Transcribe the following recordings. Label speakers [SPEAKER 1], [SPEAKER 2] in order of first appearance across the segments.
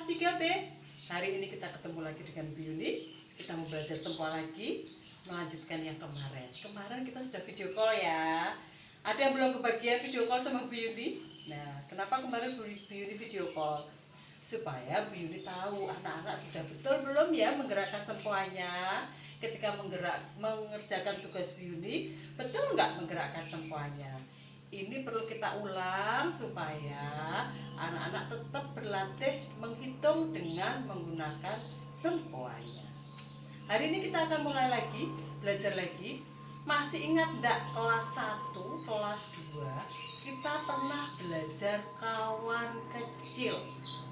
[SPEAKER 1] 3B. Hari ini kita ketemu lagi dengan Bu Yuni. Kita mau belajar sempoa lagi, melanjutkan yang kemarin. Kemarin kita sudah video call ya. Ada yang belum kebagian video call sama Bu Yuni? Nah, kenapa kemarin Bu Yuni video call? Supaya Bu Yuni tahu anak-anak sudah betul belum ya menggerakkan sempoanya. Ketika mengerjakan tugas Bu Yuni, betul nggak menggerakkan sempoanya? Ini perlu kita ulang supaya anak-anak tetap berlatih menghitung dengan menggunakan sempoanya. Hari ini kita akan mulai lagi, belajar lagi. Masih ingat enggak kelas 1, kelas 2 kita pernah belajar kawan kecil?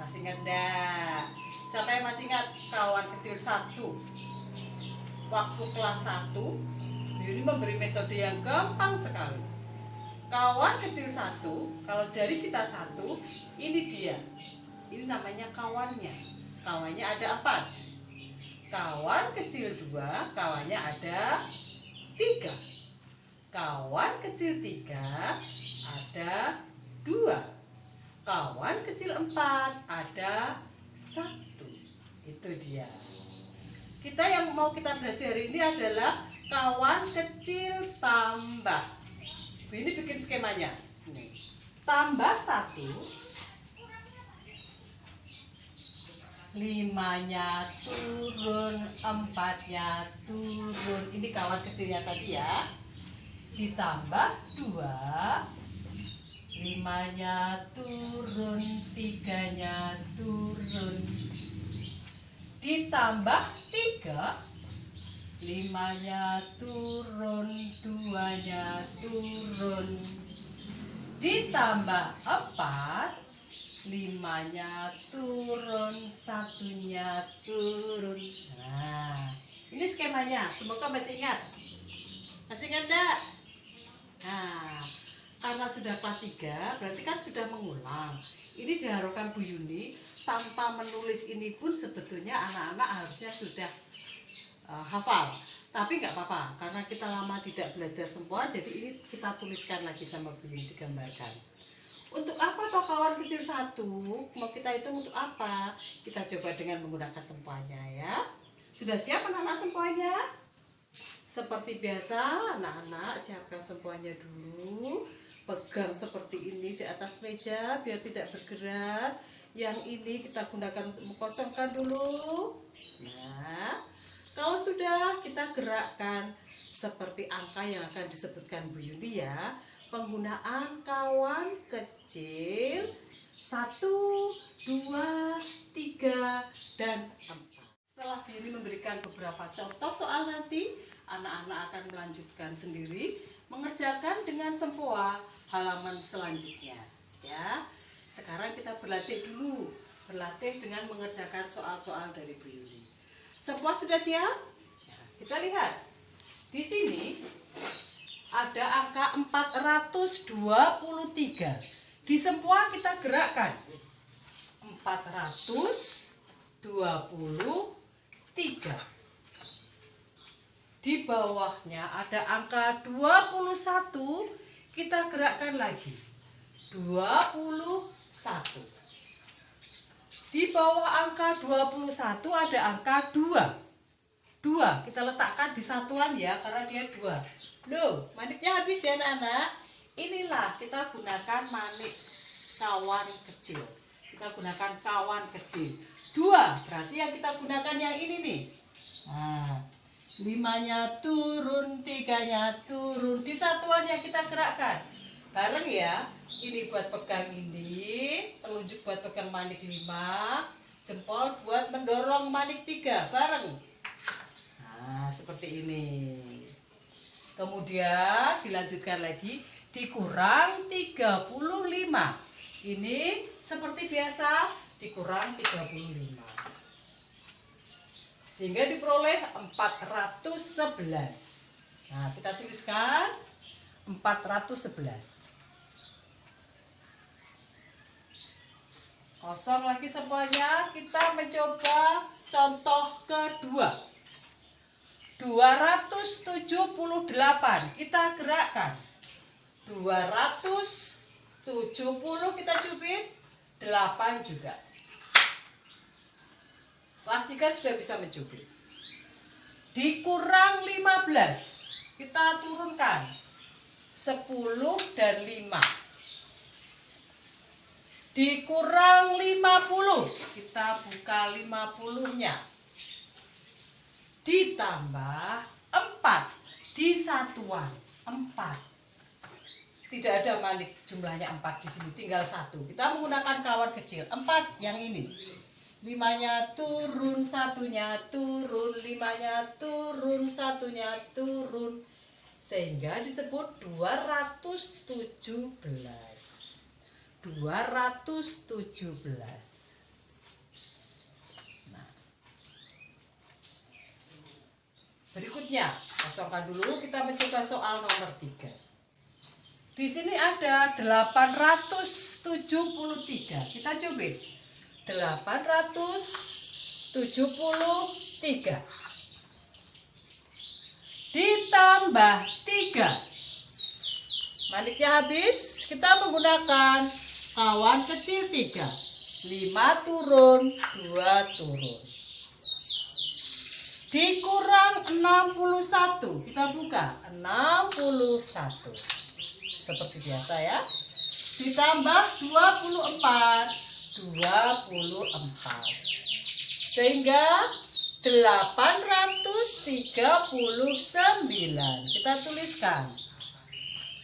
[SPEAKER 1] Masih ingat enggak? Siapa yang masih ingat kawan kecil 1? Waktu kelas 1, ini memberi metode yang gampang sekali. Kawan kecil 1, kalau jari kita 1, ini dia. Ini namanya kawannya. Kawannya ada 4. Kawan kecil 2, kawannya ada 3. Kawan kecil 3 ada 2. Kawan kecil 4 ada 1. Itu dia. Kita yang mau kita belajar hari ini adalah kawan kecil tambah. Ini bikin skemanya. Nih. Tambah 1, 5-nya turun, 4-nya turun. Ini kawan kecilnya tadi ya. Ditambah 2, 5-nya turun, 3-nya turun. Ditambah 3, 5-nya turun, 2-nya turun. Ditambah 4, 5-nya turun, 1-nya turun. Nah, ini skemanya. Semoga masih ingat. Masih ingat enggak? Nah, karena sudah kelas 3, berarti kan sudah mengulang. Ini diharapkan Bu Yuni, tanpa menulis ini pun sebetulnya anak-anak harusnya sudah hafal. Tapi nggak apa-apa, karena kita lama tidak belajar sempoa, jadi ini kita tuliskan lagi sama Bu Yuni, digambarkan. Untuk apa toh kawan kecil 1? Mau kita hitung untuk apa? Kita coba dengan menggunakan sempoanya ya. Sudah siap anak-anak sempoanya? Seperti biasa, anak-anak siapkan sempoanya dulu. Pegang seperti ini di atas meja biar tidak bergerak. Yang ini kita gunakan untuk mengkosongkan dulu. Nah, kalau sudah kita gerakkan seperti angka yang akan disebutkan Bu Yuni ya. Penggunaan kawan kecil 1, 2, 3, dan 4. Setelah Bu Yuni memberikan beberapa contoh soal nanti, anak-anak akan melanjutkan sendiri mengerjakan dengan sempoa halaman selanjutnya ya. Sekarang kita berlatih dulu, berlatih dengan mengerjakan soal-soal dari Bu Yuni. Sempoa sudah siap? Ya, kita lihat. Di sini ada angka 423. Di sempoa kita gerakkan 423. Di bawahnya ada angka 21, kita gerakkan lagi 21. Di bawah angka 21 ada angka 2. 2 kita letakkan di satuan ya, karena dia 2. Loh, maniknya habis ya anak-anak. Inilah kita gunakan manik kawan kecil. Kita gunakan kawan kecil 2, berarti yang kita gunakan yang ini nih. Nah, 5-nya turun, 3-nya turun. Di satuan yang kita gerakkan bareng ya. Ini buat pegang ini, telunjuk buat pegang manik 5, jempol buat mendorong manik 3 bareng. Nah, seperti ini. Kemudian dilanjutkan lagi, dikurang 35. Ini seperti biasa dikurang 35. Sehingga diperoleh 411. Nah, kita tuliskan 411. Kosong lagi sempoanya. Kita mencoba contoh kedua. 278 kita gerakkan. 270 kita cubit 8 juga. Andika sudah bisa mencubit. Dikurang 15, kita turunkan 10 dan 5. Dikurang 50, kita buka 50-nya. Ditambah 4 di satuan 4. Tidak ada manik jumlahnya 4 di sini, tinggal 1. Kita menggunakan kawan kecil 4 yang ini. 5-nya turun, 1-nya turun, 5-nya turun, 1-nya turun, sehingga disebut 217. 217. Nah, berikutnya kosongkan dulu, kita mencoba soal nomor 3. Di sini ada 873. Kita coba 873 ditambah 3. Maniknya habis, kita menggunakan kawan kecil 3. 5 turun, 2 turun. Dikurang 61, kita buka 61. Seperti biasa ya. Ditambah 24. Sehingga 839. Kita tuliskan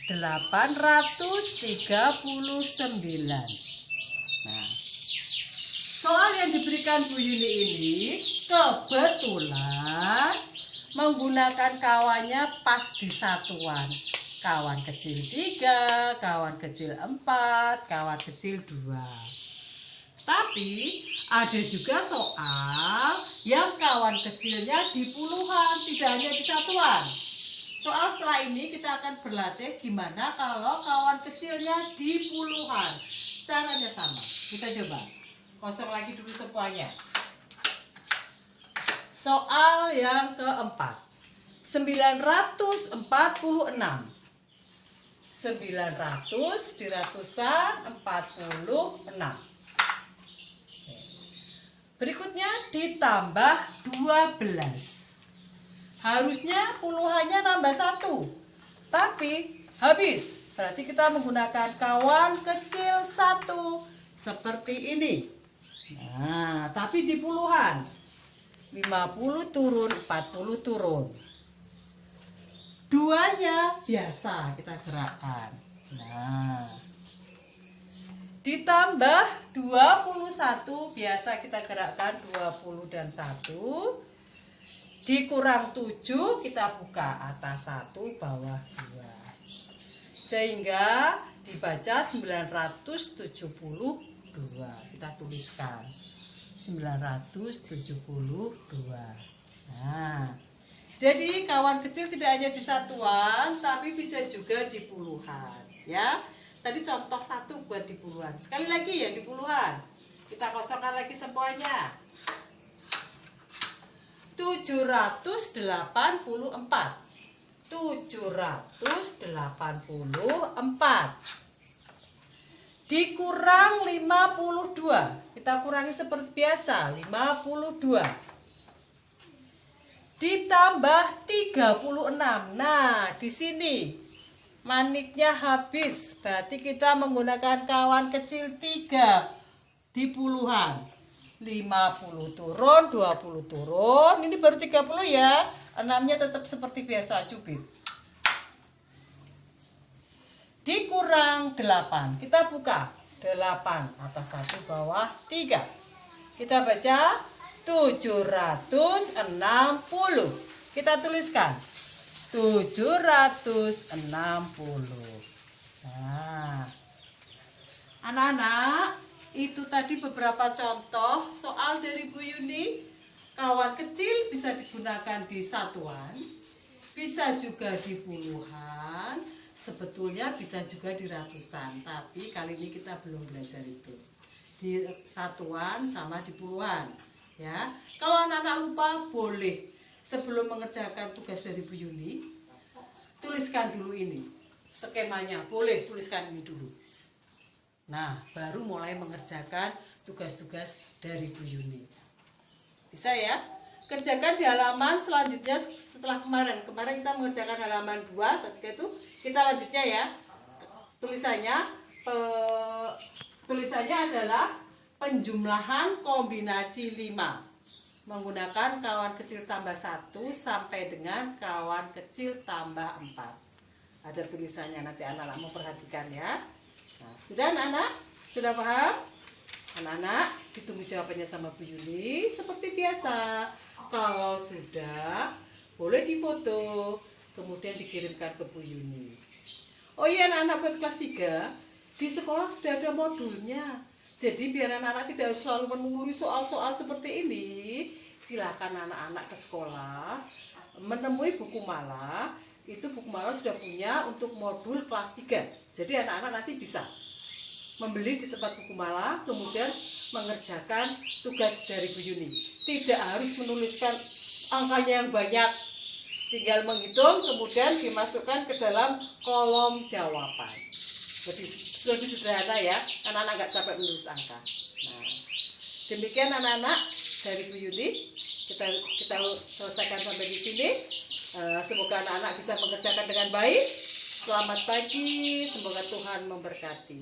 [SPEAKER 1] 839. Nah, soal yang diberikan Bu Yuni ini kebetulan menggunakan kawannya pas di satuan. Kawan kecil 3, kawan kecil 4, kawan kecil 2. Tapi ada juga soal yang kawan kecilnya di puluhan, tidak hanya di satuan. Soal setelah ini kita akan berlatih gimana kalau kawan kecilnya di puluhan. Caranya sama. Kita coba. Kosong lagi dulu semuanya. Soal yang keempat. 946. 900 di ratusan 46. Berikutnya ditambah 12. Harusnya puluhannya nambah 1. Tapi habis. Berarti kita menggunakan kawan kecil 1. Seperti ini. Nah, tapi di puluhan. 50 turun, 40 turun. 2-nya biasa kita gerakkan. Nah, ditambah 21, biasa kita gerakkan 20 dan 1. Dikurang 7, kita buka atas 1, bawah 2. Sehingga dibaca 972. Kita tuliskan 972. Nah, jadi kawan kecil tidak hanya di satuan, tapi bisa juga di puluhan, ya. Tadi contoh 1 buat di puluhan. Sekali lagi ya di puluhan. Kita kosongkan lagi semuanya. 784. 784. Dikurang 52. Kita kurangi seperti biasa, 52. Ditambah 36. Nah, di sini maniknya habis, berarti kita menggunakan kawan kecil 3 di puluhan. 50 turun, 20 turun, ini baru 30 ya. 6-nya tetap seperti biasa, cubit. Dikurang 8, kita buka 8 atas 1 bawah 3. Kita baca 760. Kita tuliskan 760. Nah, anak-anak, itu tadi beberapa contoh soal dari Bu Yuni. Kawan kecil bisa digunakan di satuan, bisa juga di puluhan, sebetulnya bisa juga di ratusan. Tapi kali ini kita belum belajar itu. Di satuan sama di puluhan. Ya, kalau anak-anak lupa boleh sebelum mengerjakan tugas dari Bu Yuni, tuliskan dulu ini skemanya. Boleh tuliskan ini dulu. Nah, baru mulai mengerjakan tugas-tugas dari Bu Yuni. Bisa ya? Kerjakan di halaman selanjutnya setelah kemarin. Kemarin kita mengerjakan halaman 2, ketika itu kita lanjutnya ya. Tulisannya adalah penjumlahan kombinasi 5 menggunakan kawan kecil tambah 1 sampai dengan kawan kecil tambah 4. Ada tulisannya, nanti anak-anak memperhatikan ya. Nah, sudah anak-anak? Sudah paham? Anak-anak, ditunggu jawabannya sama Bu Yuni seperti biasa. Kalau sudah, boleh difoto, kemudian dikirimkan ke Bu Yuni. Oh iya anak-anak buat kelas 3, di sekolah sudah ada modulnya. Jadi biar anak-anak tidak selalu menulis soal-soal seperti ini, silakan anak-anak ke sekolah menemui buku Mala. Itu buku Mala sudah punya untuk modul kelas 3. Jadi anak-anak nanti bisa membeli di tempat buku Mala, kemudian mengerjakan tugas dari Bu Yuni. Tidak harus menuliskan angkanya yang banyak, tinggal menghitung kemudian dimasukkan ke dalam kolom jawaban. Lebih sederhana ya, anak-anak nggak capek menulis angka. Nah, demikian anak-anak dari Bu Yuni, kita selesaikan sampai di sini. Semoga anak-anak bisa mengerjakan dengan baik. Selamat pagi, semoga Tuhan memberkati.